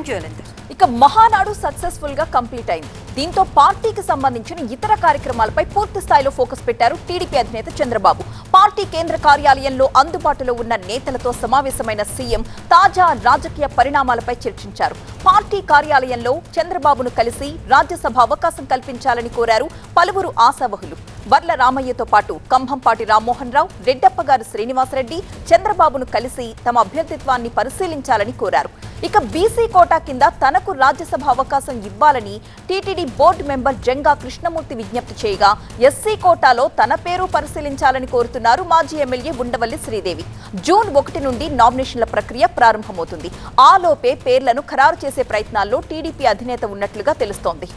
Thank you Anant. ఇక Mahanadu successful గా complete అయింది. దీంతో పార్టీకి సంబంధించిన ఇతర కార్యక్రమాలపై పూర్తి స్థాయిలో ఫోకస్ పెట్టారు టీడీపీ అధినేత చంద్రబాబు. పార్టీ కేంద్ర కార్యాలయంలో అందుబాటులో ఉన్న నేతలతో సమావేశమైన సీఎం తాజా రాజకీయ పరిణామాలపై చర్చించారు. పార్టీ కార్యాలయంలో చంద్రబాబును కలిసి రాజ్యసభ అవకాశం కల్పించాలని కోరారు పలువురు ఆశావహులు. వర్ల రామయ్యతో పాటు కంభంపాటి రామ్మోహన్ రావు, రెడ్డప్పగారు శ్రీనివాసరెడ్డి చంద్రబాబును కలిసి తమ అభ్యర్థిత్వాన్ని పరిశీలించాలని కోరారు. ఇక బీసీ కోటా కింద తనకు రాజ్యసభ అవకాశం ఇవ్వాలని TTD board member Janga Krishnamurthy విజ్ఞప్తి చేయగా, ఎస్సీ కోటాలో తన పేరు పరిశీలించాలని కోరుతున్నారు మాజీ ఎమ్మెల్యే ఉండవల్లి శ్రీదేవి. జూన్ 1 నుండి నామినేషన్ల ప్రక్రియ ప్రారంభమవుతుంది. ఆలోపే పేర్లను ఖరారు చేసే ప్రయత్నాల్లో టీడీపీ అధినేత ఉన్నట్లుగా తెలుస్తోంది.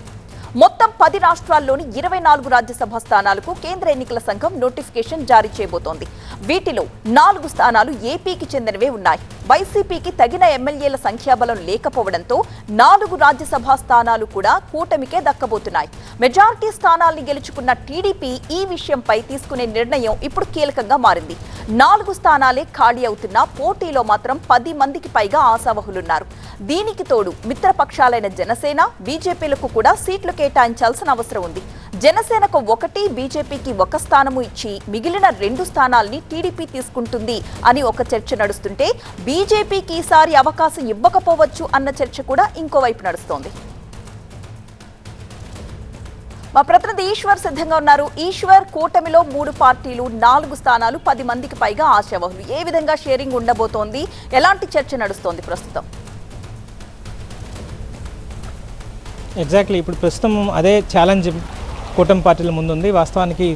మొత్తం 10 రాష్ట్రాల్లోని 24 రాజ్యసభ స్థానాలకు కేంద్ర ఎన్నికల సంఘం నోటిఫికేషన్ జారీ చేయబోతోంది. వీటిలో 4 స్థానాలు ఏపీకి చెందినవే ఉన్నాయి. వైసీపీకి తగిన ఎమ్మెల్యేల సంఖ్యాబలం లేకపోవడంతో 4 రాజ్యసభ స్థానాలు కూడా కూటమికే దక్కబోతున్నాయి. మెజారిటీ స్థానాల్ని గెలుచుకున్న టీడీపీ ఈ విషయంపై తీసుకునే నిర్ణయం ఇప్పుడు కీలకంగా మారింది. 4 స్థానాలే ఖాళీ అవుతున్నా పోటీలో మాత్రం 10 మందికి పైగా ఆశావహులున్నారు. దీనికి తోడు మిత్రపక్షాలైన జనసేన, బీజేపీలకు కూడా సీట్లు కేటాయించాల్సిన అవసరం ఉంది. జనసేనకు 1, బీజేపీకి 1 స్థానము ఇచ్చి మిగిలిన 2 స్థానాల్ని టీడీపీ తీసుకుంటుంది అని ఒక చర్చ నడుస్తుంటే, బీజేపీకి ఈసారి అవకాశం ఇవ్వకపోవచ్చు అన్న చర్చ కూడా ఇంకోవైపు నడుస్తోంది. మా ప్రతినిధి ఈశ్వర్ సిద్ధంగా ఉన్నారు. ఈశ్వర్, కూటమిలో 3 పార్టీలు, 4 స్థానాలు, 10 మందికి పైగా ఆశావహులు. ఏ విధంగా షేరింగ్ ఉండబోతోంది? ఎలాంటి చర్చ నడుస్తోంది ప్రస్తుతం? ఎగ్జాక్ట్లీ ఇప్పుడు ప్రస్తుతం అదే ఛాలెంజ్ కూటమి పార్టీల ముందుంది. వాస్తవానికి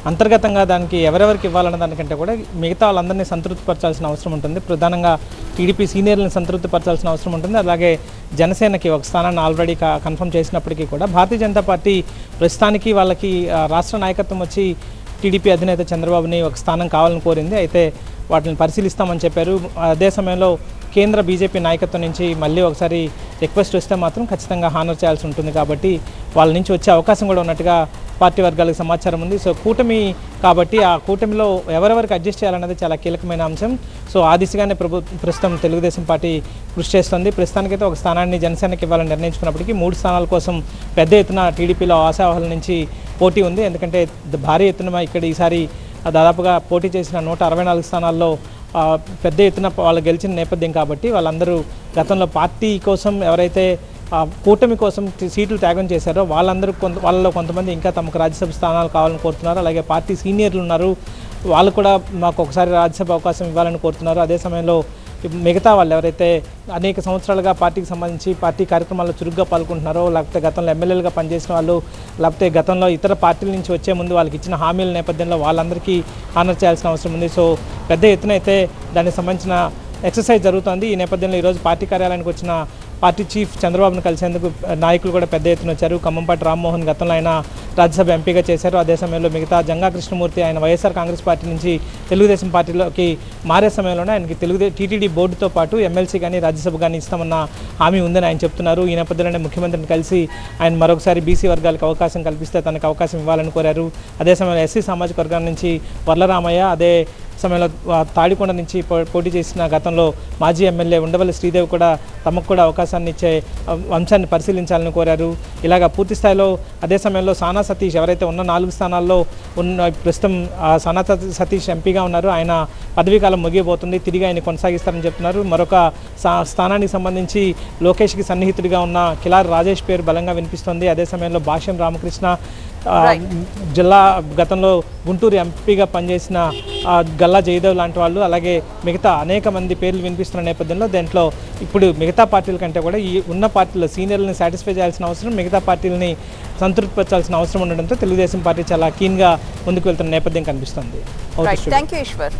అంతర్గతంగా దానికి ఎవరెవరికి ఇవ్వాలన్న దానికంటే కూడా మిగతా వాళ్ళందరినీ సంతృప్తిపరచాల్సిన అవసరం ఉంటుంది. ప్రధానంగా టీడీపీ సీనియర్లను సంతృప్తిపరచాల్సిన అవసరం ఉంటుంది. అలాగే జనసేనకి 1 స్థానాన్ని ఆల్రెడీ కన్ఫర్మ్ చేసినప్పటికీ కూడా భారతీయ జనతా పార్టీ ప్రస్తుతానికి వాళ్ళకి రాష్ట్ర నాయకత్వం వచ్చి టీడీపీ అధినేత చంద్రబాబుని 1 స్థానం కావాలని కోరింది. అయితే వాటిని పరిశీలిస్తామని చెప్పారు. అదే సమయంలో కేంద్ర బీజేపీ నాయకత్వం నుంచి మళ్ళీ ఒకసారి రిక్వెస్ట్ వస్తే మాత్రం ఖచ్చితంగా హానర్ చేయాల్సి ఉంటుంది. కాబట్టి వాళ్ళ నుంచి వచ్చే అవకాశం కూడా ఉన్నట్టుగా పార్టీ వర్గాలకు సమాచారం ఉంది. సో కూటమి కాబట్టి ఆ కూటమిలో ఎవరెవరికి అడ్జస్ట్ చేయాలన్నది చాలా కీలకమైన అంశం. సో ఆ దిశగానే ప్రస్తుతం తెలుగుదేశం పార్టీ కృషి చేస్తుంది. ప్రస్తుతానికైతే 1 స్థానాన్ని జనసేనకి ఇవ్వాలని నిర్ణయించుకున్నప్పటికీ 3 స్థానాల కోసం పెద్ద ఎత్తున టీడీపీలో ఆశావాహుల నుంచి పోటీ ఉంది. ఎందుకంటే భారీ ఎత్తున ఇక్కడ ఈసారి దాదాపుగా పోటీ చేసిన 164 స్థానాల్లో పెద్ద ఎత్తున వాళ్ళు గెలిచిన నేపథ్యం కాబట్టి వాళ్ళందరూ గతంలో పార్టీ కోసం ఎవరైతే కూటమి కోసం సీట్లు త్యాగం చేశారో వాళ్ళలో కొంతమంది ఇంకా తమకు రాజ్యసభ స్థానాలు కావాలని కోరుతున్నారు. అలాగే పార్టీ సీనియర్లు ఉన్నారు, వాళ్ళు కూడా మాకు ఒకసారి రాజ్యసభ అవకాశం ఇవ్వాలని కోరుతున్నారు. అదే సమయంలో మిగతా వాళ్ళు ఎవరైతే అనేక సంవత్సరాలుగా పార్టీకి సంబంధించి పార్టీ కార్యక్రమాల్లో చురుగ్గా పాల్గొంటున్నారో, లేకపోతే గతంలో ఎమ్మెల్యేలుగా పనిచేసిన వాళ్ళు, లేకపోతే గతంలో ఇతర పార్టీల నుంచి వచ్చే ముందు వాళ్ళకి ఇచ్చిన హామీల నేపథ్యంలో వాళ్ళందరికీ హానర్ చేయాల్సిన అవసరం ఉంది. సో పెద్ద ఎత్తున అయితే దానికి సంబంధించిన ఎక్సర్సైజ్ జరుగుతుంది. ఈ నేపథ్యంలో ఈరోజు పార్టీ కార్యాలయానికి వచ్చిన పార్టీ చీఫ్ చంద్రబాబును కలిసేందుకు నాయకులు కూడా పెద్ద ఎత్తున వచ్చారు. కంభంపాటి రామ్మోహన్ గతంలో ఆయన రాజ్యసభ ఎంపీగా చేశారు. అదే సమయంలో మిగతా జంగా కృష్ణమూర్తి ఆయన వైఎస్ఆర్ కాంగ్రెస్ పార్టీ నుంచి తెలుగుదేశం పార్టీలోకి మారే సమయంలోనే ఆయనకి టీటీడీ బోర్డుతో పాటు ఎమ్మెల్సీ కానీ రాజ్యసభ కానీ ఇస్తామన్న హామీ ఉందని ఆయన చెప్తున్నారు. ఈ నేపథ్యంలోనే ముఖ్యమంత్రిని కలిసి ఆయన మరొకసారి బీసీ వర్గాలకు అవకాశం కల్పిస్తే తనకు అవకాశం ఇవ్వాలని కోరారు. అదే సమయంలో ఎస్సీ సామాజిక వర్గం నుంచి వర్ల రామయ్య, అదే సమయంలో తాడికొండ నుంచి పోటీ చేసిన గతంలో మాజీ ఎమ్మెల్యే ఉండవల్లి శ్రీదేవి కూడా తమకు కూడా అవకాశాన్ని ఇచ్చే అంశాన్ని పరిశీలించాలని కోరారు. ఇలాగ పూర్తి స్థాయిలో అదే సమయంలో సానా సతీష్ ఎవరైతే ఉన్న 4 స్థానాల్లో ఉన్న ప్రస్తుతం సానా సతీష్ ఎంపీగా ఉన్నారు. ఆయన పదవీకాలం ముగియబోతుంది, తిరిగి ఆయన కొనసాగిస్తారని చెప్తున్నారు. మరొక స్థానానికి సంబంధించి లోకేష్కి సన్నిహితుడిగా ఉన్న కిలారి రాజేష్ పేరు బలంగా వినిపిస్తుంది. అదే సమయంలో భాష్యం రామకృష్ణ జిల్లా గతంలో గుంటూరు ఎంపీగా పనిచేసిన గల్లా జయదేవ్ లాంటి వాళ్ళు, అలాగే మిగతా అనేక మంది పేర్లు వినిపిస్తున్న నేపథ్యంలో దాంట్లో ఇప్పుడు మిగతా పార్టీల కంటే కూడా ఈ ఉన్న పార్టీల సీనియర్లని సాటిస్ఫై చేయాల్సిన అవసరం, మిగతా పార్టీలని సంతృప్తిపరచాల్సిన అవసరం ఉండడంతో తెలుగుదేశం పార్టీ చాలా కీన్గా ముందుకు వెళ్తున్న నేపథ్యం కనిపిస్తుంది. థాంక్యూ ఈశ్వర్.